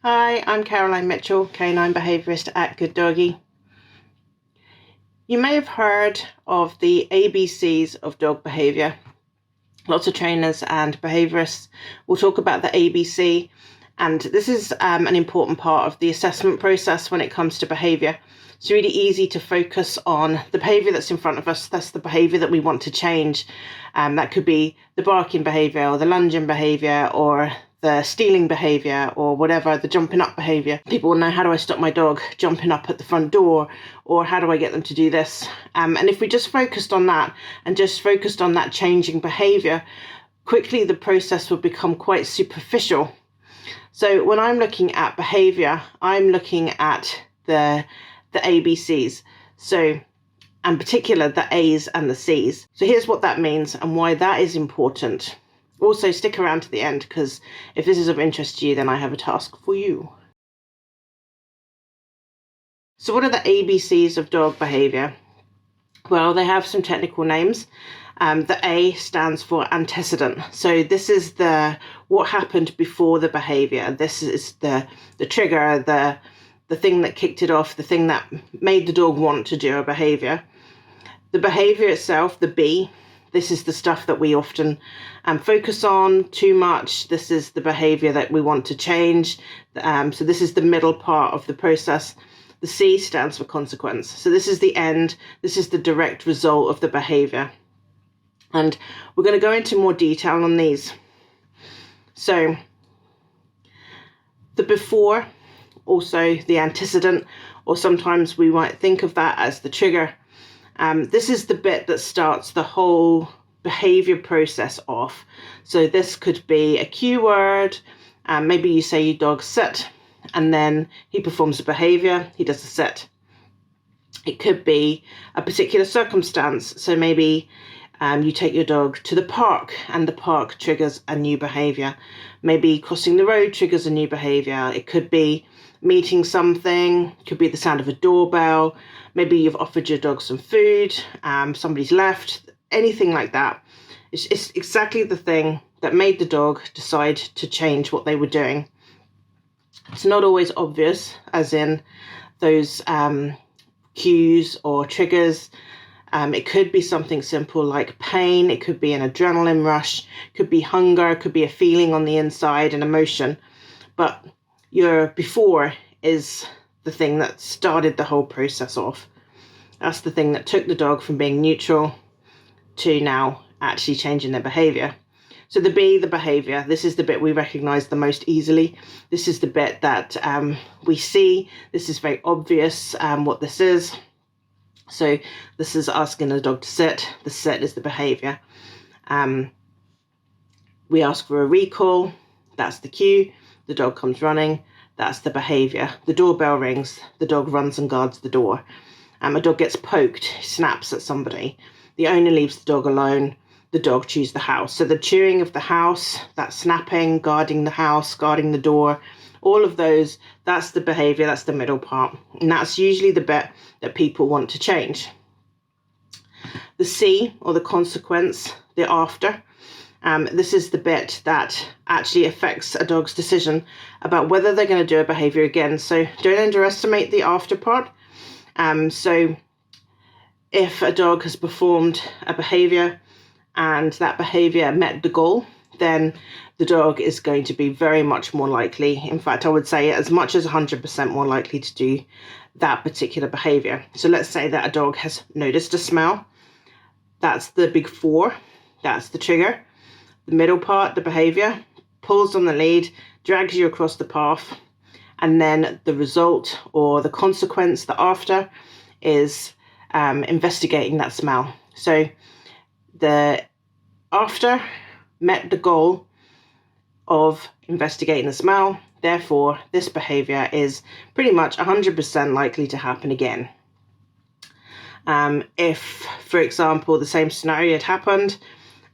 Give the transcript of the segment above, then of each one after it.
Hi, I'm Caroline Mitchell, Canine Behaviourist at Good Doggy. You may have heard of the ABCs of Dog Behaviour. Lots of trainers and behaviourists will talk about the ABC, and this is an important part of the assessment process when it comes to behaviour. It's really easy to focus on the behaviour that's in front of us. That's the behaviour that we want to change. That could be the barking behaviour or the lunging behaviour or the stealing behaviour or whatever, the jumping up behaviour. People will know, how do I stop my dog jumping up at the front door, or how do I get them to do this? And if we just focused on that and just focused on that changing behaviour, quickly the process will become quite superficial. So when I'm looking at behaviour, I'm looking at the ABCs. So in particular, the A's and the C's. So here's what that means and why that is important. Also, stick around to the end, because if this is of interest to you, then I have a task for you. So what are the ABCs of dog behaviour? Well, they have some technical names. The A stands for antecedent. So this is what happened before the behaviour. This is the trigger, the thing that kicked it off, the thing that made the dog want to do a behaviour. The behaviour itself, the B, this is the stuff that we often focus on too much. This is the behaviour that we want to change. So this is the middle part of the process. The C stands for consequence. So this is the end. This is the direct result of the behaviour. And we're going to go into more detail on these. So the before, also the antecedent, or sometimes we might think of that as the trigger. This is the bit that starts the whole behaviour process off. So this could be a cue word. Maybe you say your dog sit, and then he performs a behaviour, he does a sit. It could be a particular circumstance. So maybe you take your dog to the park and the park triggers a new behaviour. Maybe crossing the road triggers a new behaviour. It could be meeting something, it could be the sound of a doorbell. Maybe you've offered your dog some food, somebody's left, anything like that. It's exactly the thing that made the dog decide to change what they were doing. It's not always obvious, as in those cues or triggers. It could be something simple like pain. It could be an adrenaline rush. It could be hunger. It could be a feeling on the inside, an emotion. But your before is the thing that started the whole process off. That's the thing that took the dog from being neutral to now actually changing their behaviour. So the B, the behaviour, this is the bit we recognise the most easily. This is the bit that we see. This is very obvious what this is. So this is asking the dog to sit. The sit is the behaviour. We ask for a recall. That's the cue. The dog comes running. That's the behaviour. The doorbell rings. The dog runs and guards the door. A dog gets poked, snaps at somebody. The owner leaves the dog alone. The dog chews the house. So the chewing of the house, that snapping, guarding the house, guarding the door, all of those, that's the behaviour, that's the middle part. And that's usually the bit that people want to change. The C, or the consequence, the after, this is the bit that actually affects a dog's decision about whether they're going to do a behaviour again. So don't underestimate the after part. So if a dog has performed a behaviour and that behaviour met the goal, then the dog is going to be very much more likely, in fact I would say as much as 100% more likely to do that particular behaviour. So let's say that a dog has noticed a smell. That's the big four, that's the trigger. The middle part, the behaviour, pulls on the lead, drags you across the path, and then the result or the consequence, the after, is investigating that smell. So the after met the goal of investigating the smell, therefore this behaviour is pretty much 100% likely to happen again. If, for example, the same scenario had happened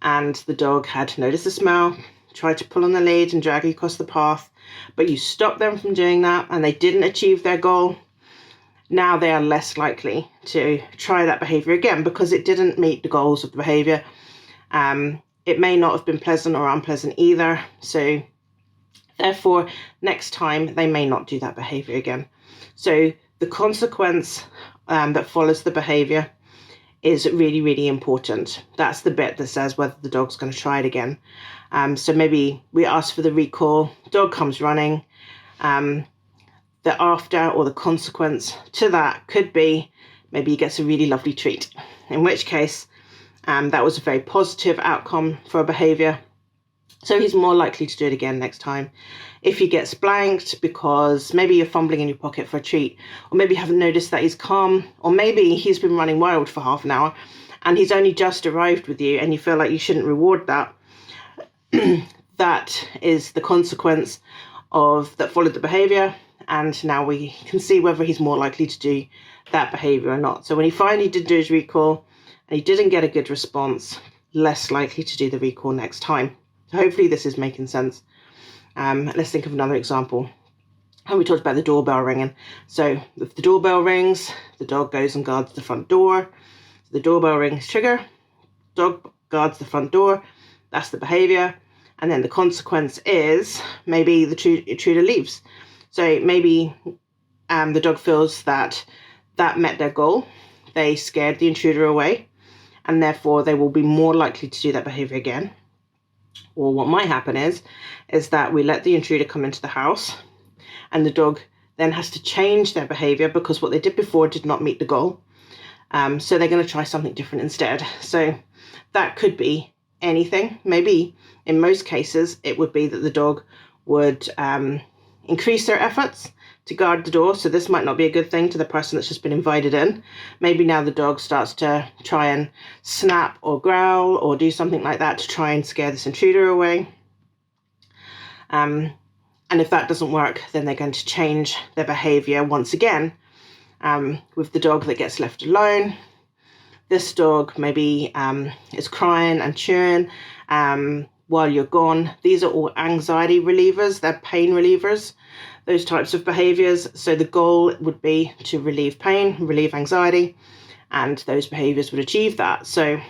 and the dog had noticed the smell, tried to pull on the lead and drag you across the path, but you stopped them from doing that and they didn't achieve their goal, now they are less likely to try that behaviour again because it didn't meet the goals of the behaviour. It may not have been pleasant or unpleasant either. So Therefore, next time they may not do that behaviour again. So the consequence that follows the behaviour is really, really important. That's the bit that says whether the dog's going to try it again. So maybe we ask for the recall, dog comes running. The after or the consequence to that could be maybe he gets a really lovely treat, in which case that was a very positive outcome for a behaviour. So he's more likely to do it again next time. If he gets blanked because maybe you're fumbling in your pocket for a treat, or maybe you haven't noticed that he's calm, or maybe he's been running wild for half an hour and he's only just arrived with you and you feel like you shouldn't reward that, that is the consequence of that followed the behaviour. And now we can see whether he's more likely to do that behaviour or not. So when he finally did do his recall and he didn't get a good response, less likely to do the recall next time. So hopefully this is making sense. Let's think of another example. And we talked about the doorbell ringing. So if the doorbell rings, the dog goes and guards the front door. So the doorbell rings trigger, dog guards the front door. That's the behaviour. And then the consequence is maybe the intruder leaves. So maybe the dog feels that met their goal. They scared the intruder away, and therefore they will be more likely to do that behaviour again. Or what might happen is that we let the intruder come into the house and the dog then has to change their behaviour because what they did before did not meet the goal. So they're going to try something different instead. So that could be anything. Maybe in most cases it would be that the dog would increase their efforts to guard the door. So this might not be a good thing to the person that's just been invited in. Maybe now the dog starts to try and snap or growl or do something like that to try and scare this intruder away. And if that doesn't work, then they're going to change their behaviour once again. With the dog that gets left alone, this dog maybe is crying and chewing while you're gone. These are all anxiety relievers, they're pain relievers, those types of behaviours. So the goal would be to relieve pain, relieve anxiety, and those behaviours would achieve that. So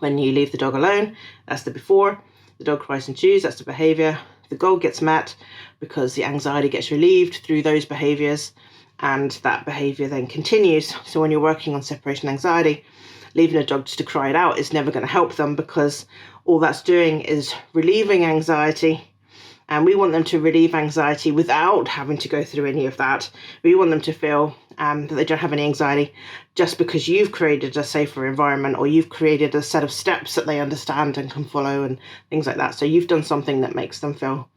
when you leave the dog alone, that's the before. The dog cries and chews, that's the behaviour. The goal gets met because the anxiety gets relieved through those behaviours, and that behaviour then continues. So when you're working on separation anxiety, leaving a dog just to cry it out is never going to help them, because all that's doing is relieving anxiety. And we want them to relieve anxiety without having to go through any of that. We want them to feel that they don't have any anxiety just because you've created a safer environment, or you've created a set of steps that they understand and can follow and things like that. So you've done something that makes them feel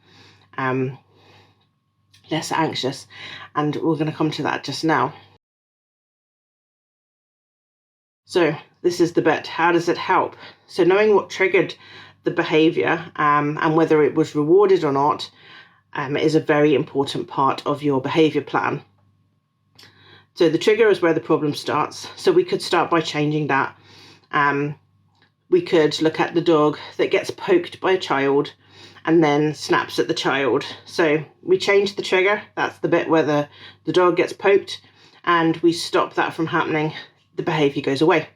less anxious. And we're going to come to that just now. So this is the bit. How does it help? So knowing what triggered the behaviour and whether it was rewarded or not is a very important part of your behaviour plan. So the trigger is where the problem starts. So we could start by changing that. We could look at the dog that gets poked by a child and then snaps at the child. So we change the trigger. That's the bit where the dog gets poked, and we stop that from happening. The behaviour goes away.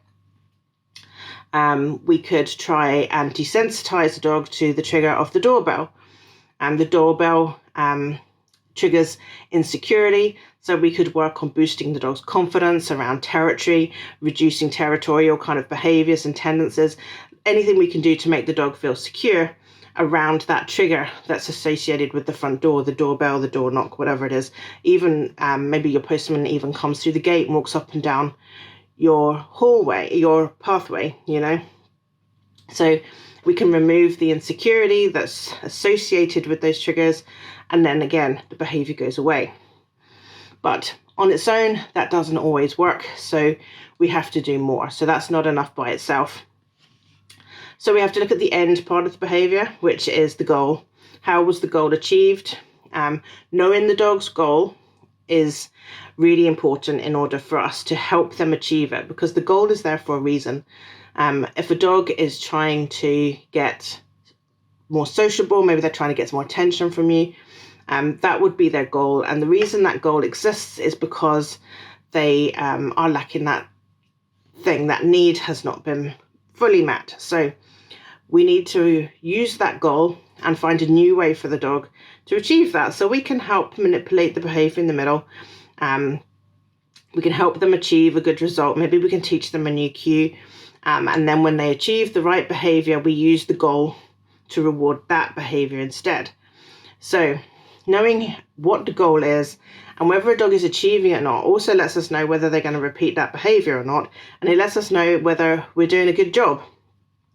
We could try and desensitize the dog to the trigger of the doorbell. And the doorbell triggers insecurity. So we could work on boosting the dog's confidence around territory, reducing territorial kind of behaviours and tendencies. Anything we can do to make the dog feel secure around that trigger that's associated with the front door, the doorbell, the door knock, whatever it is. Even maybe your postman even comes through the gate and walks up and down your hallway, your pathway, So we can remove the insecurity that's associated with those triggers, and then again, the behaviour goes away. But on its own, that doesn't always work, so we have to do more. So that's not enough by itself. So we have to look at the end part of the behaviour, which is the goal. How was the goal achieved? Knowing the dog's goal is really important in order for us to help them achieve it, because the goal is there for a reason. If a dog is trying to get more sociable, maybe they're trying to get some more attention from you, that would be their goal. And the reason that goal exists is because they are lacking that thing. That need has not been fully met. So we need to use that goal and find a new way for the dog to achieve that. So we can help manipulate the behaviour in the middle. We can help them achieve a good result. Maybe we can teach them a new cue. And then when they achieve the right behaviour, we use the goal to reward that behaviour instead. So knowing what the goal is and whether a dog is achieving it or not also lets us know whether they're going to repeat that behaviour or not. And it lets us know whether we're doing a good job,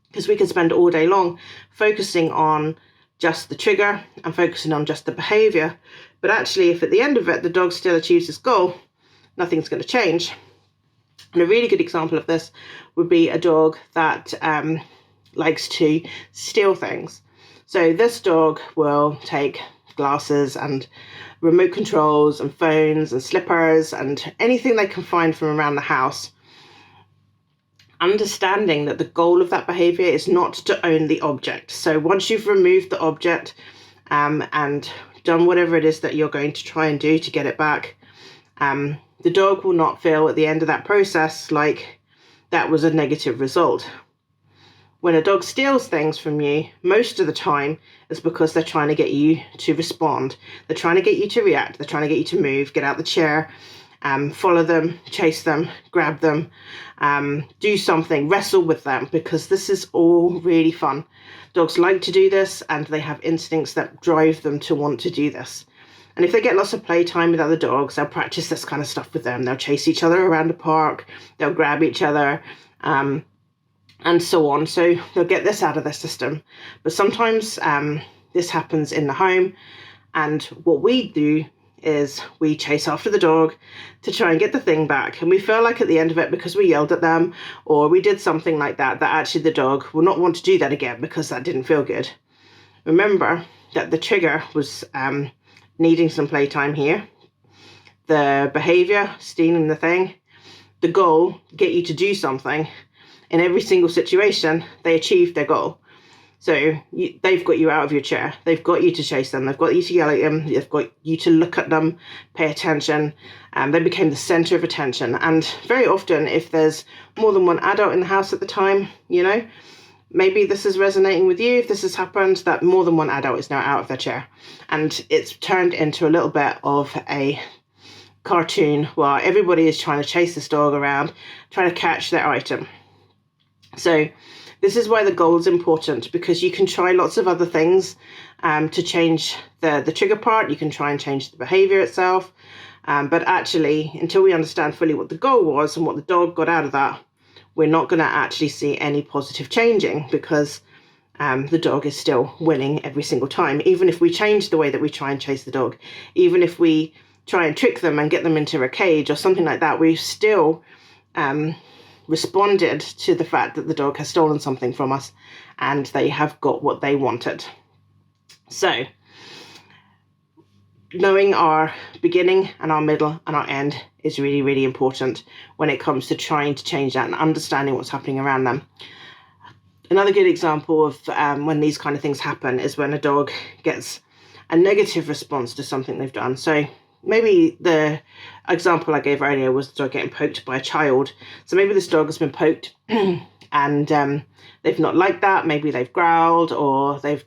because we can spend all day long focusing on just the trigger and focusing on just the behaviour. But actually, if at the end of it, the dog still achieves its goal, nothing's going to change. And a really good example of this would be a dog that likes to steal things. So this dog will take glasses and remote controls and phones and slippers and anything they can find from around the house, understanding that the goal of that behaviour is not to own the object. So once you've removed the object and done whatever it is that you're going to try and do to get it back, the dog will not feel at the end of that process like that was a negative result. When a dog steals things from you, most of the time it's because they're trying to get you to respond. They're trying to get you to react. They're trying to get you to move, get out the chair, follow them, chase them, grab them, do something, wrestle with them, because this is all really fun. Dogs like to do this, and they have instincts that drive them to want to do this. And if they get lots of playtime with other dogs, they'll practice this kind of stuff with them. They'll chase each other around the park, they'll grab each other, and so on. So they'll get this out of their system. But sometimes this happens in the home, and what we do is we chase after the dog to try and get the thing back. And we feel like at the end of it, because we yelled at them or we did something like that, that actually the dog will not want to do that again because that didn't feel good. Remember that the trigger was needing some playtime here. The behaviour, stealing the thing, the goal, get you to do something. In every single situation, they achieved their goal. So they've got you out of your chair. They've got you to chase them. They've got you to yell at them. They've got you to look at them, pay attention. They became the centre of attention. And very often, if there's more than one adult in the house at the time, you know, maybe this is resonating with you. If this has happened, that more than one adult is now out of their chair. And it's turned into a little bit of a cartoon where everybody is trying to chase this dog around, trying to catch their item. So this is why the goal is important, because you can try lots of other things to change the trigger part. You can try and change the behaviour itself. But actually, until we understand fully what the goal was and what the dog got out of that, we're not going to actually see any positive changing, because the dog is still winning every single time. Even if we change the way that we try and chase the dog, even if we try and trick them and get them into a cage or something like that, we've still responded to the fact that the dog has stolen something from us and they have got what they wanted. So knowing our beginning and our middle and our end is really, really important when it comes to trying to change that and understanding what's happening around them. Another good example of when these kind of things happen is when a dog gets a negative response to something they've done. So maybe the example I gave earlier was the dog getting poked by a child. So maybe this dog has been poked and they've not liked that. Maybe they've growled, or they've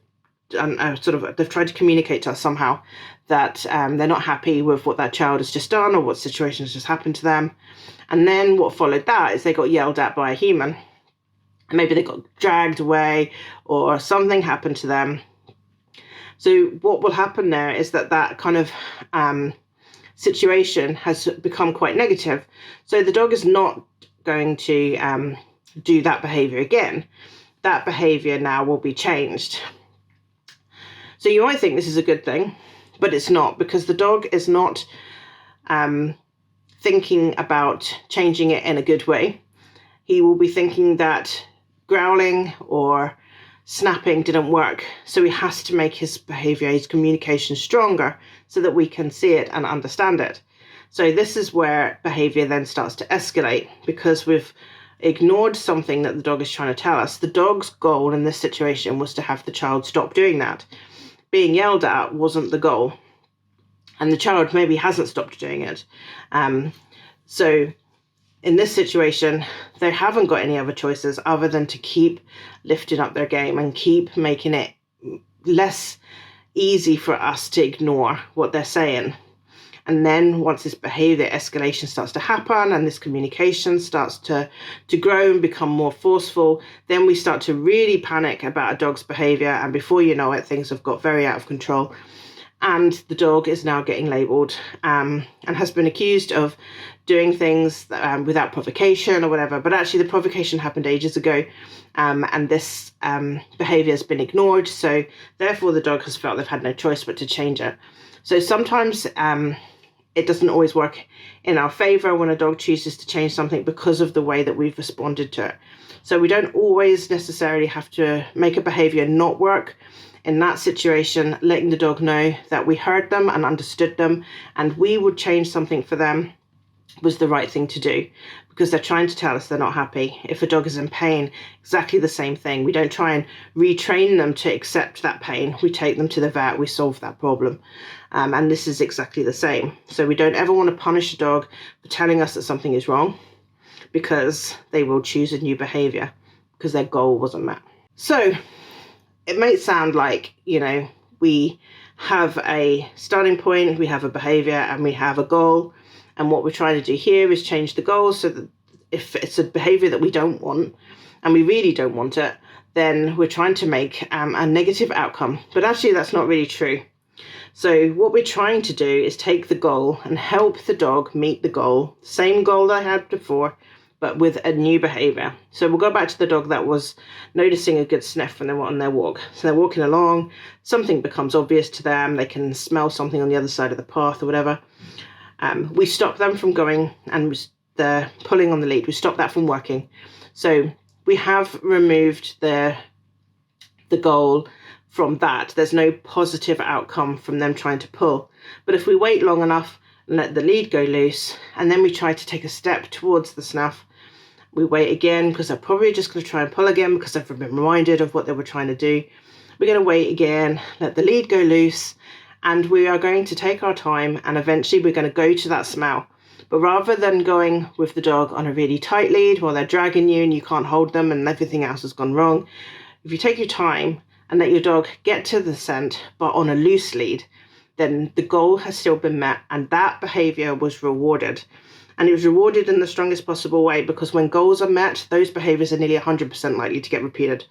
they've tried to communicate to us somehow that they're not happy with what that child has just done or what situation has just happened to them. And then what followed that is they got yelled at by a human. Maybe they got dragged away or something happened to them. So what will happen there is that kind of situation has become quite negative. So the dog is not going to do that behaviour again. That behaviour now will be changed. So you might think this is a good thing, but it's not, because the dog is not thinking about changing it in a good way. He will be thinking that growling or snapping didn't work, so he has to make his behaviour, his communication stronger so that we can see it and understand it. So this is where behaviour then starts to escalate, because we've ignored something that the dog is trying to tell us. The dog's goal in this situation was to have the child stop doing that. Being yelled at wasn't the goal, and the child maybe hasn't stopped doing it. So in this situation, they haven't got any other choices other than to keep lifting up their game and keep making it less easy for us to ignore what they're saying. And then once this behavior escalation starts to happen and this communication starts to grow and become more forceful, then we start to really panic about a dog's behavior. And before you know it, things have got very out of control. And the dog is now getting labelled and has been accused of doing things without provocation or whatever. But actually the provocation happened ages ago, and this behaviour has been ignored. So therefore the dog has felt they've had no choice but to change it. So sometimes it doesn't always work in our favour when a dog chooses to change something because of the way that we've responded to it. So we don't always necessarily have to make a behaviour not work. In that situation, letting the dog know that we heard them and understood them and we would change something for them was the right thing to do, because they're trying to tell us they're not happy. If a dog is in pain, exactly the same thing. We don't try and retrain them to accept that pain. We take them to the vet, we solve that problem. And this is exactly the same. So we don't ever want to punish a dog for telling us that something is wrong, because they will choose a new behaviour because their goal wasn't met. So it might sound like, we have a starting point, we have a behaviour and we have a goal. And what we're trying to do here is change the goal so that if it's a behaviour that we don't want and we really don't want it, then we're trying to make a negative outcome. But actually that's not really true. So what we're trying to do is take the goal and help the dog meet the goal, same goal they had before, but with a new behaviour. So we'll go back to the dog that was noticing a good sniff when they were on their walk. So they're walking along, something becomes obvious to them, they can smell something on the other side of the path or whatever. We stop them from going and they're pulling on the lead. We stop that from working. So we have removed the goal from that. There's no positive outcome from them trying to pull. But if we wait long enough and let the lead go loose, and then we try to take a step towards the snuff, we wait again because they're probably just going to try and pull again because they've been reminded of what they were trying to do. We're going to wait again, let the lead go loose, and we are going to take our time, and eventually we're going to go to that smell. But rather than going with the dog on a really tight lead while they're dragging you and you can't hold them and everything else has gone wrong, if you take your time and let your dog get to the scent but on a loose lead, then the goal has still been met and that behaviour was rewarded. And it was rewarded in the strongest possible way, because when goals are met, those behaviours are nearly 100% likely to get repeated.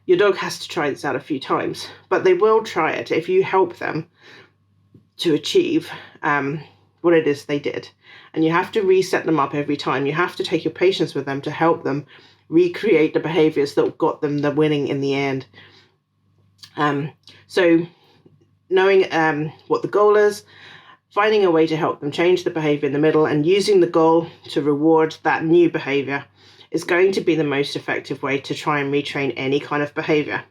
Your dog has to try this out a few times, but they will try it if you help them to achieve what it is they did. And you have to reset them up every time. You have to take your patience with them to help them recreate the behaviours that got them the winning in the end. So knowing what the goal is, finding a way to help them change the behaviour in the middle, and using the goal to reward that new behaviour is going to be the most effective way to try and retrain any kind of behaviour.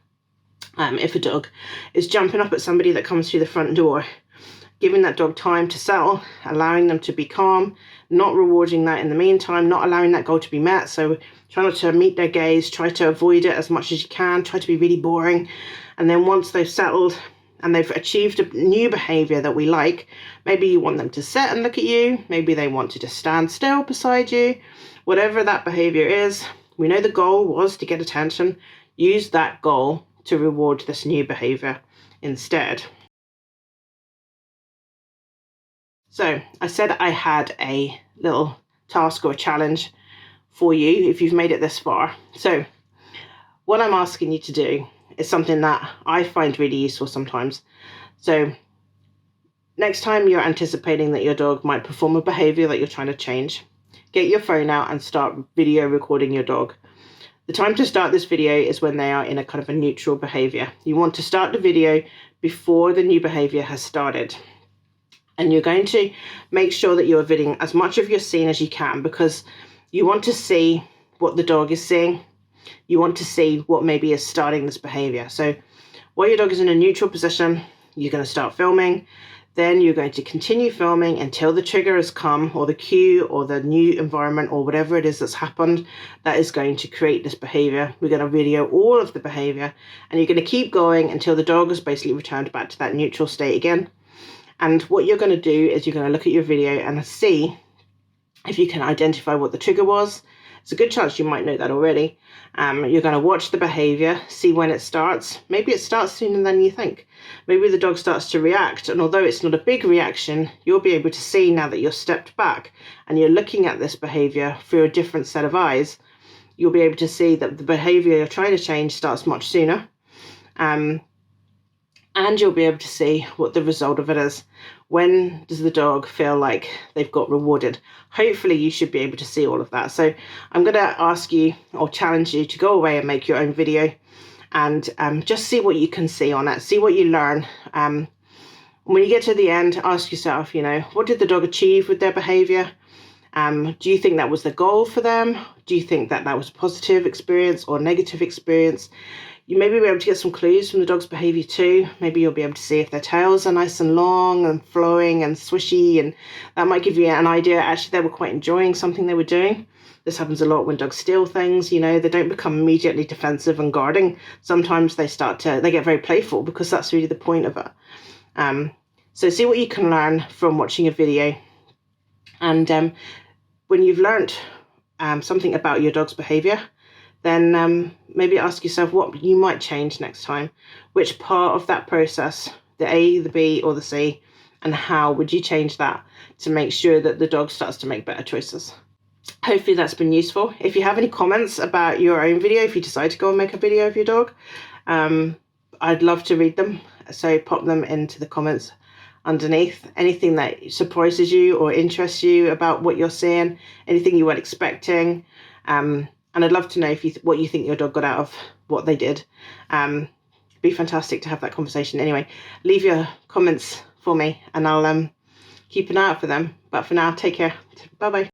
If a dog is jumping up at somebody that comes through the front door, giving that dog time to settle, allowing them to be calm, not rewarding that in the meantime, not allowing that goal to be met. So try not to meet their gaze, try to avoid it as much as you can, try to be really boring. And then once they've settled and they've achieved a new behaviour that we like, maybe you want them to sit and look at you, maybe they want to just stand still beside you, whatever that behaviour is, we know the goal was to get attention, use that goal to reward this new behaviour instead. So I said I had a little task or a challenge for you if you've made it this far. So what I'm asking you to do is something that I find really useful sometimes. So next time you're anticipating that your dog might perform a behaviour that you're trying to change, get your phone out and start video recording your dog. The time to start this video is when they are in a kind of a neutral behaviour. You want to start the video before the new behaviour has started. And you're going to make sure that you're videoing as much of your scene as you can, because you want to see what the dog is seeing. You want to see what maybe is starting this behaviour. So while your dog is in a neutral position, you're going to start filming. Then you're going to continue filming until the trigger has come, or the cue, or the new environment, or whatever it is that's happened that is going to create this behaviour. We're going to video all of the behaviour, and you're going to keep going until the dog has basically returned back to that neutral state again. And what you're going to do is you're going to look at your video and see if you can identify what the trigger was, It's a good chance you might know that already. You're going to watch the behaviour, see when it starts. Maybe it starts sooner than you think. Maybe the dog starts to react, and although it's not a big reaction, you'll be able to see now that you're stepped back and you're looking at this behaviour through a different set of eyes. You'll be able to see that the behaviour you're trying to change starts much sooner. And you'll be able to see what the result of it is. When does the dog feel like they've got rewarded? Hopefully you should be able to see all of that. So I'm going to ask you or challenge you to go away and make your own video and just see what you can see on it. See what you learn. When you get to the end, ask yourself, what did the dog achieve with their behaviour? Do you think that was the goal for them? Do you think that that was a positive experience or negative experience? You may be able to get some clues from the dog's behaviour too. Maybe you'll be able to see if their tails are nice and long and flowing and swishy, and that might give you an idea actually they were quite enjoying something they were doing. This happens a lot when dogs steal things, they don't become immediately defensive and guarding. Sometimes they get very playful because that's really the point of it. So see what you can learn from watching a video. And when you've learnt something about your dog's behaviour, then maybe ask yourself what you might change next time. Which part of that process, the A, the B, or the C, and how would you change that to make sure that the dog starts to make better choices? Hopefully that's been useful. If you have any comments about your own video, if you decide to go and make a video of your dog, I'd love to read them. So pop them into the comments underneath. Anything that surprises you or interests you about what you're seeing, anything you weren't expecting. And I'd love to know what you think your dog got out of what they did. It'd be fantastic to have that conversation. Anyway, leave your comments for me and I'll keep an eye out for them. But for now, take care. Bye-bye.